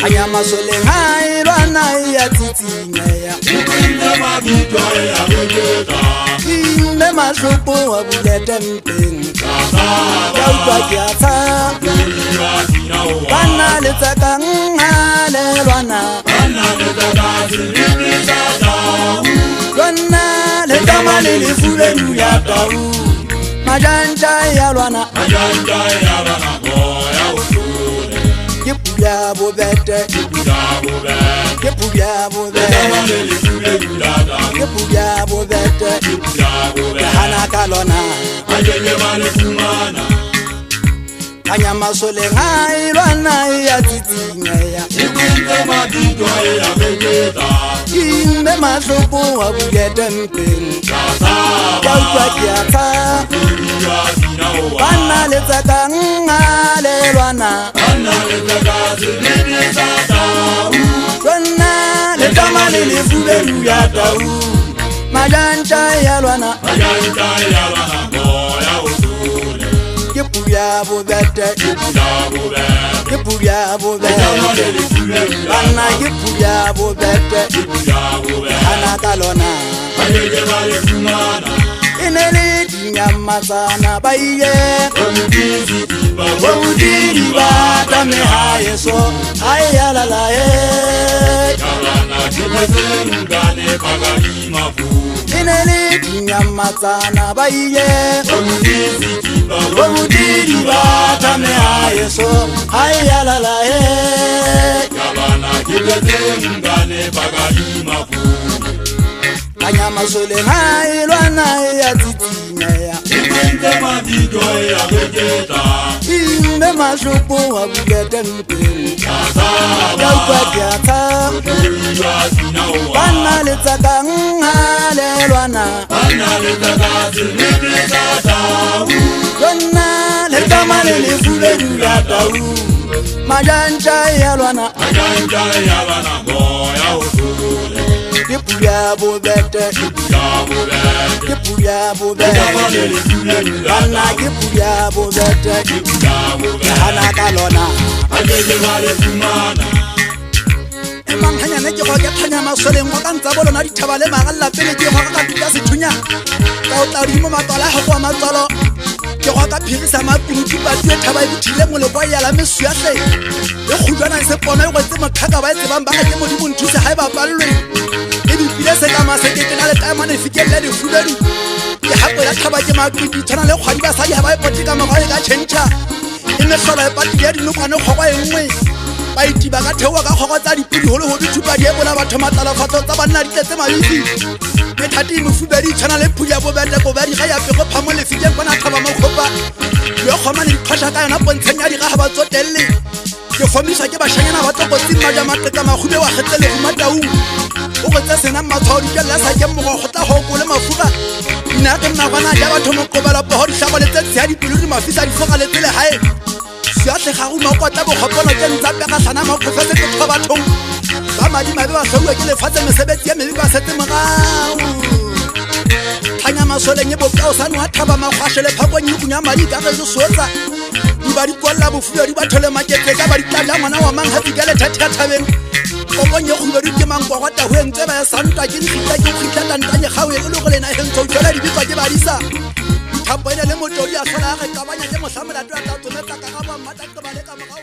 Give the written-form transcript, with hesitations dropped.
Anya masole hai lwana ya titinya Ime mashupo wa bulete mpeng Kaupa kiata Wana letaka ngale lwana Lwana letama lilifule nuyatau Majanja ya lwana Kipuya bobete Kipuya bobete Kahana kalona Anya masole ngai lwana ya titinya Ime mashupo wa bulete mpeng Kaupa kiata Wana letaka ngale lwana Lwana letama lilifule nuyatau Majanja ya lwana Kipuya bobete Lwana kipuya bobete Hana kalona Inele dinyama sana baiye Wudiri bata me hayeso Ayalala Inele dinyama sana baiye Wudiri bata me hayeso Ayalala Anya masole hai lwana ya titinya Ime mashupo wa bulete mpeng Kaupa kiata Wana letaka ngale lwana Lwana letama lilifule nuyatau Majanja ya lwana Kipuya bobete Lwana kipuya bobete Kahana kalona Emang hanya neke kwa kanya masole Mwaka nzabolo na ditabale magala Pene kye kwa kakatuja situnya Kao tarimo matala hako matalo Kye kwa kapirisa mapini Kibatiwe tabai butile mwole kwa yala mesu yase Yo khujwana ise pona Yo kwa ite makaka wa ite bambaka Kye modibu ntuse haiba balwe Pile se kama se ke na le time ne fikelle le fuleru ke hapo la thaba ke makuti tshwana le kgwadi ba sadi ha ba ipotika magwa ka chencha ine hlola e pati ya dinu kwana khogwa engwe ba itiba ka thewa ka khogwa tsa dipudi holo ho dithupa di ebola batho matala fatso tsa banna di tletse mabisi me thati mo fubedi tshwana le phudi ya bobete go ba di ga ya pe go phamo le fikeng bona thaba makgopa yo khoma le dikhosha ka yona pontshenya di ga ba tsotelle ke fomisa ke ba shanyana ba tokotsi maja mateka magube wa khetele go mataung O gotsa sena matshwao ke la sa ke mo go tla go kole mafuka ina ke nna bana ja batho mo kobela bo di shaba le tse ya dipiluri mafisa di foka le tsele hae sia tle ga go mo kotla bo gopolo ke ntsa pega sana mo professor ke tlo batho ba madi mabe ba hlwa ke le fatse mesebetsi ya mebi ba setse mogao Tanya masole nye bo ka o sanwa thaba magwashe le phako nyi kunya madi ka go sotsa di ba di kwalla bofuya di bathole maketse ka ba di tla ngwana wa mang happy ka le thatha thabeng Okonye khubedi ke mang kwa gwata ho entse ba santa ke dikita ke khitla tantanye gawe le go lena he ntso tshela di bitsa ke badisa Thapone le motori a hlola ga kabanya ke mohlamola twa tla tsometsa ka ga ba mmata ke ba le ka mogao